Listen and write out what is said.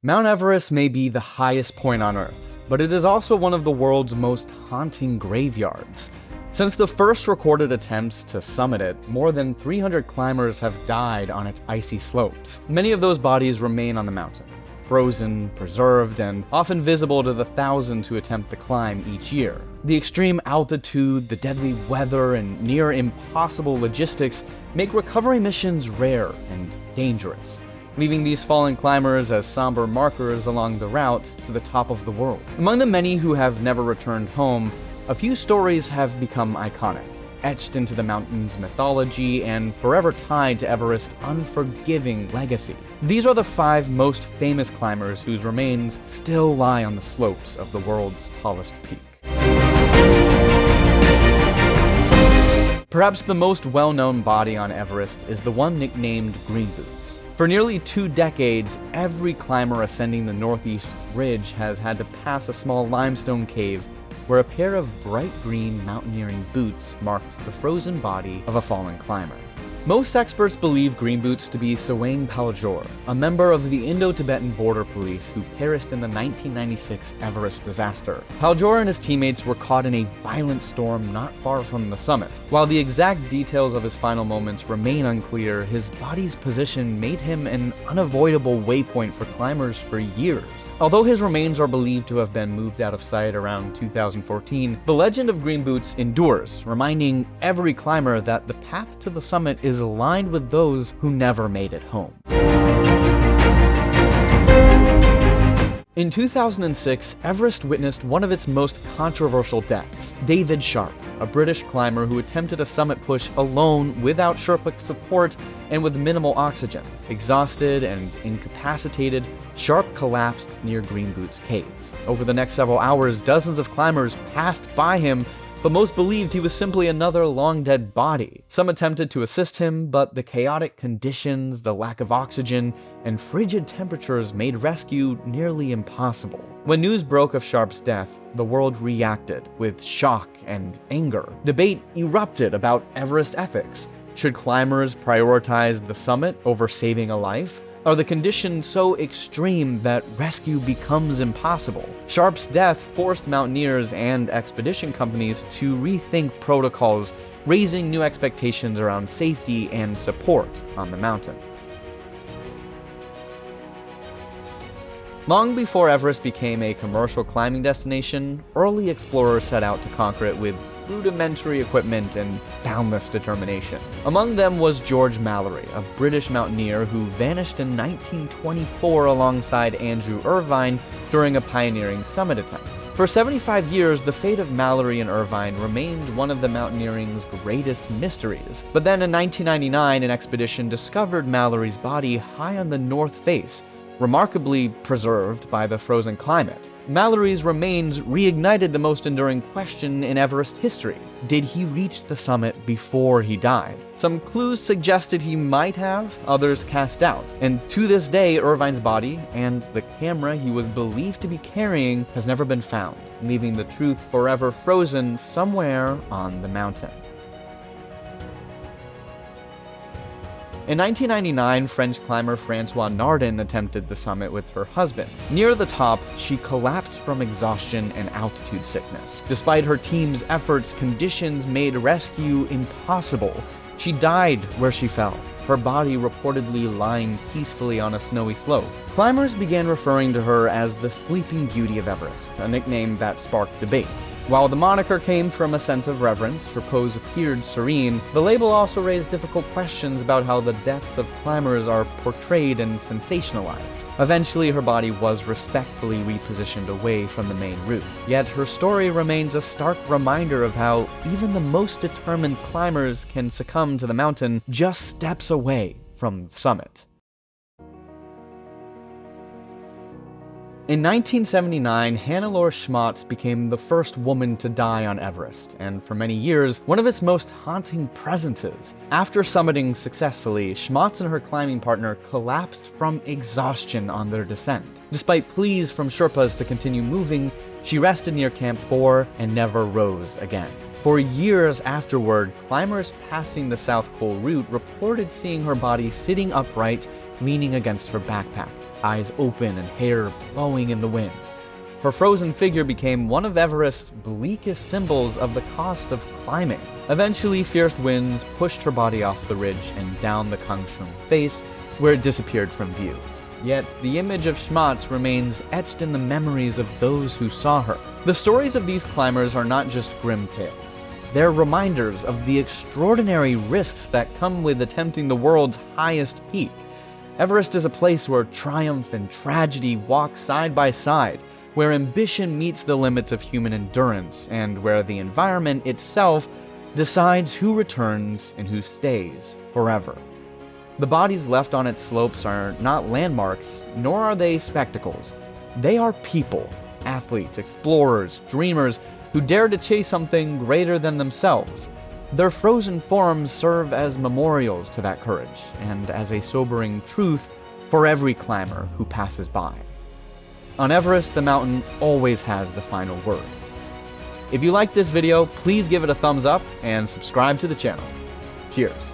Mount Everest may be the highest point on Earth, but it is also one of the world's most haunting graveyards. Since the first recorded attempts to summit it, more than 300 climbers have died on its icy slopes. Many of those bodies remain on the mountain, frozen, preserved, and often visible to the thousands who attempt the climb each year. The extreme altitude, the deadly weather, and near impossible logistics make recovery missions rare and dangerous, leaving these fallen climbers as somber markers along the route to the top of the world. Among the many who have never returned home, a few stories have become iconic, etched into the mountain's mythology and forever tied to Everest's unforgiving legacy. These are the 5 most famous climbers whose remains still lie on the slopes of the world's tallest peak. Perhaps the most well-known body on Everest is the one nicknamed Green Boots. For nearly 2 decades, every climber ascending the northeast ridge has had to pass a small limestone cave where a pair of bright green mountaineering boots marked the frozen body of a fallen climber. Most experts believe Green Boots to be Tsewang Paljor, a member of the Indo-Tibetan border police who perished in the 1996 Everest disaster. Paljor and his teammates were caught in a violent storm not far from the summit. While the exact details of his final moments remain unclear, his body's position made him an unavoidable waypoint for climbers for years. Although his remains are believed to have been moved out of sight around 2014, the legend of Green Boots endures, reminding every climber that the path to the summit is aligned with those who never made it home. In 2006, Everest witnessed one of its most controversial deaths. David Sharp, a British climber who attempted a summit push alone without Sherpa support and with minimal oxygen. Exhausted and incapacitated, Sharp collapsed near Green Boots Cave. Over the next several hours, dozens of climbers passed by him, but most believed he was simply another long-dead body. Some attempted to assist him, but the chaotic conditions, the lack of oxygen, and frigid temperatures made rescue nearly impossible. When news broke of Sharp's death, the world reacted with shock and anger. Debate erupted about Everest ethics. Should climbers prioritize the summit over saving a life? Are the conditions so extreme that rescue becomes impossible? Sharp's death forced mountaineers and expedition companies to rethink protocols, raising new expectations around safety and support on the mountain. Long before Everest became a commercial climbing destination, early explorers set out to conquer it with rudimentary equipment and boundless determination. Among them was George Mallory, a British mountaineer who vanished in 1924 alongside Andrew Irvine during a pioneering summit attempt. For 75 years, the fate of Mallory and Irvine remained one of the mountaineering's greatest mysteries. But then in 1999, an expedition discovered Mallory's body high on the north face, remarkably preserved by the frozen climate. Mallory's remains reignited the most enduring question in Everest history. Did he reach the summit before he died? Some clues suggested he might have, others cast doubt. And to this day, Irvine's body and the camera he was believed to be carrying has never been found, leaving the truth forever frozen somewhere on the mountain. In 1999, French climber Françoise Nardin attempted the summit with her husband. Near the top, she collapsed from exhaustion and altitude sickness. Despite her team's efforts, conditions made rescue impossible. She died where she fell, her body reportedly lying peacefully on a snowy slope. Climbers began referring to her as the Sleeping Beauty of Everest, a nickname that sparked debate. While the moniker came from a sense of reverence, her pose appeared serene, the label also raised difficult questions about how the deaths of climbers are portrayed and sensationalized. Eventually, her body was respectfully repositioned away from the main route. Yet her story remains a stark reminder of how even the most determined climbers can succumb to the mountain just steps away from the summit. In 1979, Hannelore Schmatz became the first woman to die on Everest, and for many years, one of its most haunting presences. After summiting successfully, Schmatz and her climbing partner collapsed from exhaustion on their descent. Despite pleas from Sherpas to continue moving, she rested near Camp 4 and never rose again. For years afterward, climbers passing the South Pole route reported seeing her body sitting upright, leaning against her backpack. eyes open and hair blowing in the wind. Her frozen figure became one of Everest's bleakest symbols of the cost of climbing. Eventually, fierce winds pushed her body off the ridge and down the Kangshung face, where it disappeared from view. Yet, the image of Schmatz remains etched in the memories of those who saw her. The stories of these climbers are not just grim tales. They're reminders of the extraordinary risks that come with attempting the world's highest peak. Everest is a place where triumph and tragedy walk side by side, where ambition meets the limits of human endurance, and where the environment itself decides who returns and who stays forever. The bodies left on its slopes are not landmarks, nor are they spectacles. They are people, athletes, explorers, dreamers, who dare to chase something greater than themselves. Their frozen forms serve as memorials to that courage, and as a sobering truth for every climber who passes by. On Everest, the mountain always has the final word. If you liked this video, please give it a thumbs up and subscribe to the channel. Cheers.